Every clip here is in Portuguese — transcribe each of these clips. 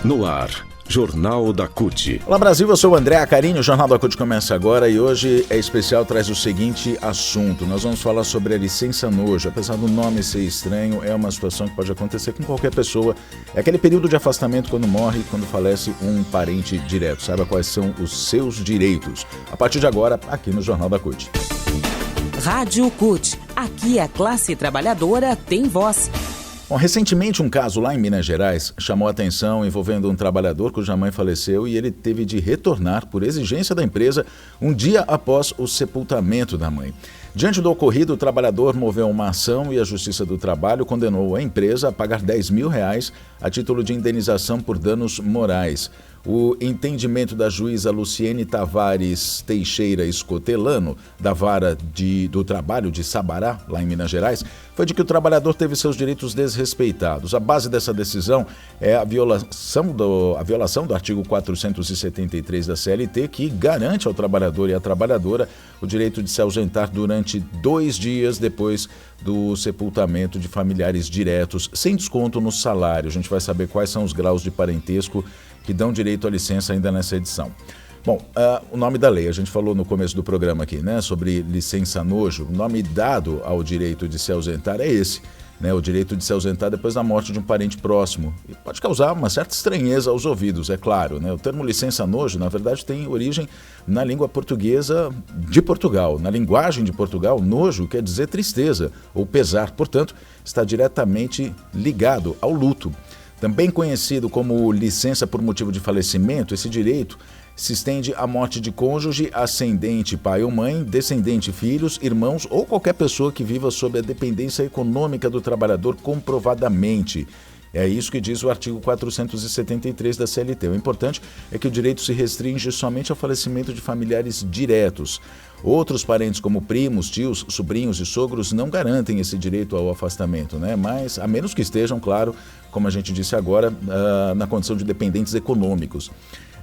No ar, Jornal da CUT. Olá Brasil, eu sou o André Acarini, o Jornal da CUT começa agora e hoje é especial, traz o seguinte assunto. Nós vamos falar sobre a licença nojo. Apesar do nome ser estranho, é uma situação que pode acontecer com qualquer pessoa. É aquele período de afastamento quando morre, quando falece um parente direto. Saiba quais são os seus direitos. A partir de agora, aqui no Jornal da CUT. Rádio CUT. Aqui a classe trabalhadora tem voz. Bom, recentemente um caso lá em Minas Gerais chamou a atenção envolvendo um trabalhador cuja mãe faleceu e ele teve de retornar por exigência da empresa um dia após o sepultamento da mãe. Diante do ocorrido, o trabalhador moveu uma ação e a Justiça do Trabalho condenou a empresa a pagar R$10 mil a título de indenização por danos morais. O entendimento da juíza Luciene Tavares Teixeira Escotelano, da Vara do Trabalho de Sabará, lá em Minas Gerais, foi de que o trabalhador teve seus direitos desrespeitados. A base dessa decisão é a violação do artigo 473 da CLT, que garante ao trabalhador e à trabalhadora o direito de se ausentar durante 2 dias depois do sepultamento de familiares diretos, sem desconto no salário. A gente vai saber quais são os graus de parentesco que dão direito à licença ainda nessa edição. Bom, o nome da lei, a gente falou no começo do programa aqui, né, sobre licença nojo. O nome dado ao direito de se ausentar é esse, né, o direito de se ausentar depois da morte de um parente próximo. E pode causar uma certa estranheza aos ouvidos, é claro, né? O termo licença nojo, na verdade, tem origem na língua portuguesa de Portugal. Na linguagem de Portugal, nojo quer dizer tristeza ou pesar, portanto, está diretamente ligado ao luto. Também conhecido como licença por motivo de falecimento, esse direito se estende à morte de cônjuge, ascendente, pai ou mãe, descendente, filhos, irmãos ou qualquer pessoa que viva sob a dependência econômica do trabalhador comprovadamente. É isso que diz o artigo 473 da CLT. O importante é que o direito se restringe somente ao falecimento de familiares diretos. Outros parentes como primos, tios, sobrinhos e sogros não garantem esse direito ao afastamento, né? Mas a menos que estejam, claro, como a gente disse agora, na condição de dependentes econômicos.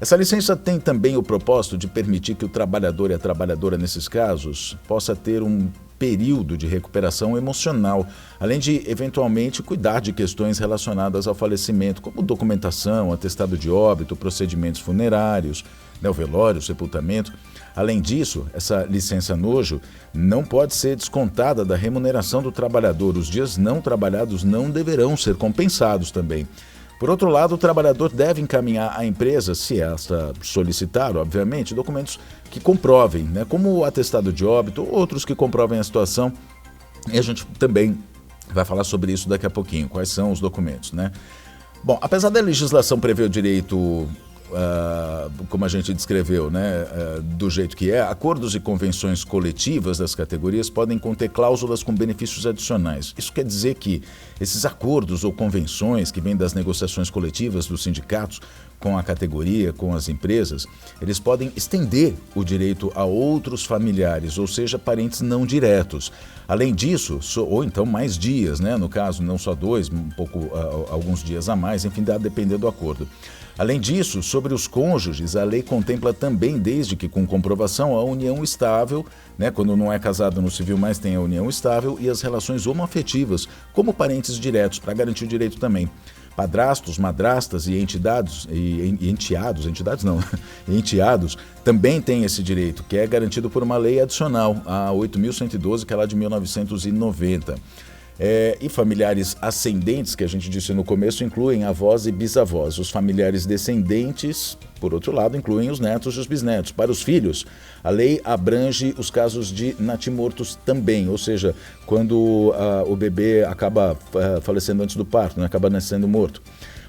Essa licença tem também o propósito de permitir que o trabalhador e a trabalhadora, nesses casos, possa ter um período de recuperação emocional, além de, eventualmente, cuidar de questões relacionadas ao falecimento, como documentação, atestado de óbito, procedimentos funerários, o velório, o sepultamento. Além disso, essa licença nojo não pode ser descontada da remuneração do trabalhador. Os dias não trabalhados não deverão ser compensados também. Por outro lado, o trabalhador deve encaminhar à empresa, se esta solicitar, obviamente, documentos que comprovem, né, como o atestado de óbito ou outros que comprovem a situação. E a gente também vai falar sobre isso daqui a pouquinho, quais são os documentos, né? Bom, apesar da legislação prever o direito, como a gente descreveu, né, do jeito que é, acordos e convenções coletivas das categorias podem conter cláusulas com benefícios adicionais. Isso quer dizer que esses acordos ou convenções que vêm das negociações coletivas dos sindicatos com a categoria, com as empresas, eles podem estender o direito a outros familiares, ou seja, parentes não diretos. Além disso, ou então mais dias, né, no caso, não só 2, alguns dias a mais, enfim, dá a depender do acordo. Além disso, sobre os cônjuges, a lei contempla também, desde que com comprovação, a união estável, né, quando não é casado no civil, mas tem a união estável, e as relações homoafetivas, como parentes diretos, para garantir o direito também. Padrastos, madrastas e enteados também têm esse direito, que é garantido por uma lei adicional, a 8.112, que é lá de 1990. E familiares ascendentes, que a gente disse no começo, incluem avós e bisavós. Os familiares descendentes, por outro lado, incluem os netos e os bisnetos. Para os filhos, a lei abrange os casos de natimortos também, ou seja, quando o bebê acaba falecendo antes do parto, né, acaba nascendo morto.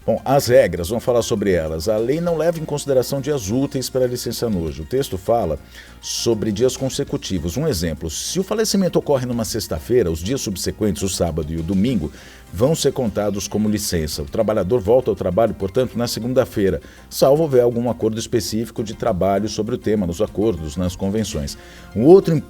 Bom, as regras, vamos falar sobre elas. A lei não leva em consideração dias úteis para a licença nojo. O texto fala sobre dias consecutivos. Um exemplo, se o falecimento ocorre numa sexta-feira, os dias subsequentes, o sábado e o domingo, vão ser contados como licença. O trabalhador volta ao trabalho, portanto, na segunda-feira, salvo houver algum acordo específico de trabalho sobre o tema, nos acordos, nas convenções. Um outro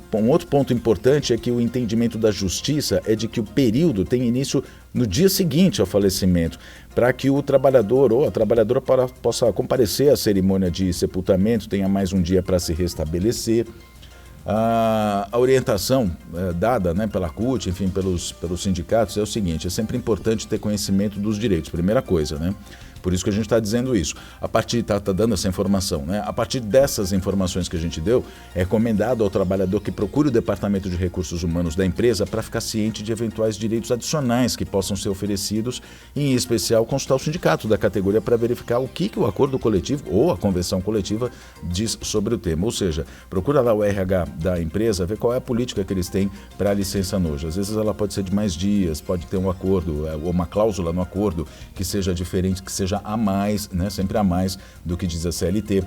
ponto importante é que o entendimento da justiça é de que o período tem início no dia seguinte ao falecimento, para que o trabalhador ou a trabalhadora possa comparecer à cerimônia de sepultamento, tenha mais um dia para se restabelecer. A orientação dada, né, pela CUT, enfim, pelos sindicatos é o seguinte: é sempre importante ter conhecimento dos direitos, primeira coisa, né? Por isso que a gente está dizendo isso. A partir, tá dando essa informação, né? A partir dessas informações que a gente deu, é recomendado ao trabalhador que procure o Departamento de Recursos Humanos da empresa para ficar ciente de eventuais direitos adicionais que possam ser oferecidos, e, em especial, consultar o sindicato da categoria para verificar o que o acordo coletivo ou a convenção coletiva diz sobre o tema. Ou seja, procura lá o RH da empresa, ver qual é a política que eles têm para a licença nojo. Às vezes ela pode ser de mais dias, pode ter um acordo ou uma cláusula no acordo que seja diferente, que seja a mais, né, sempre a mais do que diz a CLT.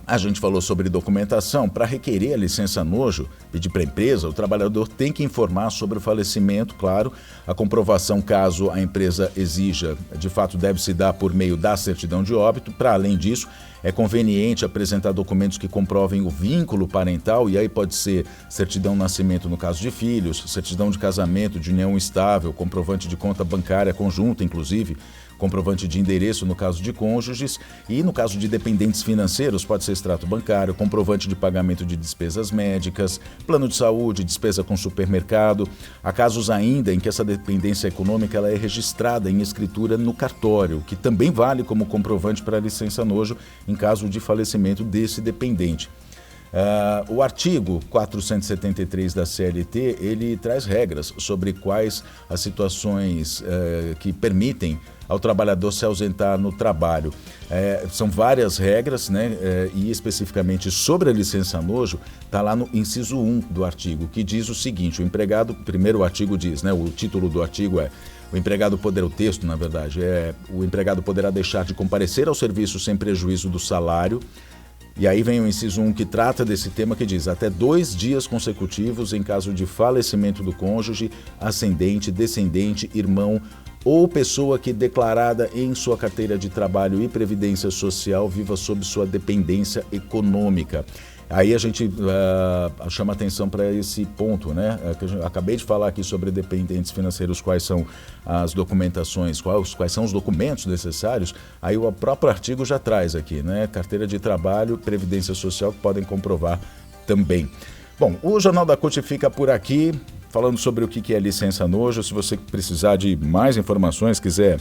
A gente falou sobre documentação. Para requerer a licença nojo, pedir para a empresa, o trabalhador tem que informar sobre o falecimento, claro. A comprovação, caso a empresa exija, de fato deve se dar por meio da certidão de óbito. Para além disso, é conveniente apresentar documentos que comprovem o vínculo parental, e aí pode ser certidão de nascimento no caso de filhos, certidão de casamento, de união estável, comprovante de conta bancária conjunta, inclusive, comprovante de endereço no caso de cônjuges, e no caso de dependentes financeiros pode ser extrato bancário, comprovante de pagamento de despesas médicas, plano de saúde, despesa com supermercado. Há casos ainda em que essa dependência econômica ela é registrada em escritura no cartório, que também vale como comprovante para a licença nojo em caso de falecimento desse dependente. O artigo 473 da CLT, ele traz regras sobre quais as situações que permitem ao trabalhador se ausentar no trabalho. São várias regras, né? E especificamente sobre a licença nojo, está lá no inciso 1 do artigo, que diz o seguinte: o empregado, primeiro o artigo diz, né? O título do artigo é: o empregado poderá, o texto na verdade, o empregado poderá deixar de comparecer ao serviço sem prejuízo do salário. E aí vem o inciso 1 que trata desse tema, que diz: até 2 dias consecutivos em caso de falecimento do cônjuge, ascendente, descendente, irmão ou pessoa que, declarada em sua carteira de trabalho e previdência social, viva sob sua dependência econômica. Aí a gente chama atenção para esse ponto, né? Que eu acabei de falar aqui sobre dependentes financeiros, quais são as documentações, quais são os documentos necessários. Aí o próprio artigo já traz aqui, né? Carteira de trabalho, previdência social, que podem comprovar também. Bom, o Jornal da CUT fica por aqui, falando sobre o que é licença nojo. Se você precisar de mais informações, quiser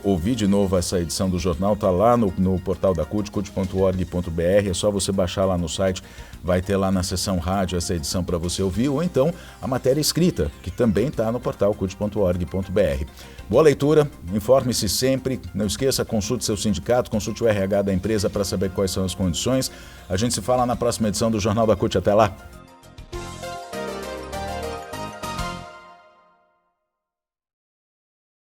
ouvir de novo essa edição do jornal, está lá no portal da CUT, cut.org.br. É só você baixar lá no site, vai ter lá na seção rádio essa edição para você ouvir, ou então a matéria escrita, que também está no portal cut.org.br. Boa leitura, informe-se sempre, não esqueça, consulte seu sindicato, consulte o RH da empresa para saber quais são as condições. A gente se fala na próxima edição do Jornal da CUT. Até lá!